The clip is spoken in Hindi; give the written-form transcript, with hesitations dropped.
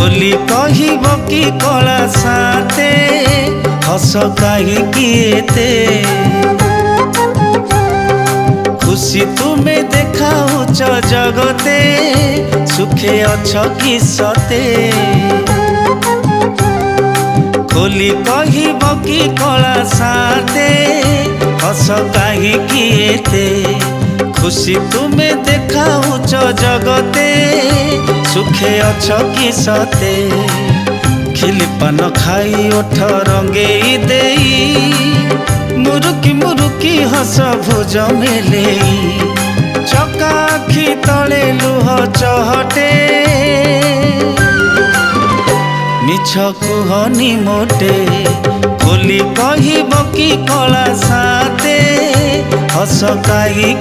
खोली कहब कि कला साथे हस कहीं खुशी तुम्हें देखाऊच जगते सुखे अछ कि सते खोली कहब कि कला साथे हस कहीं खुशी तुम्हें देखाऊच जगते सुखे अछ कि सते खिली पान खाई ओठ रंगे मुरुकी मुरुकी हस भुज मेले चका आखि तले लुह चहटे मिछ कुहनी मोटे खोली कहब कि कला साथे हस कहीं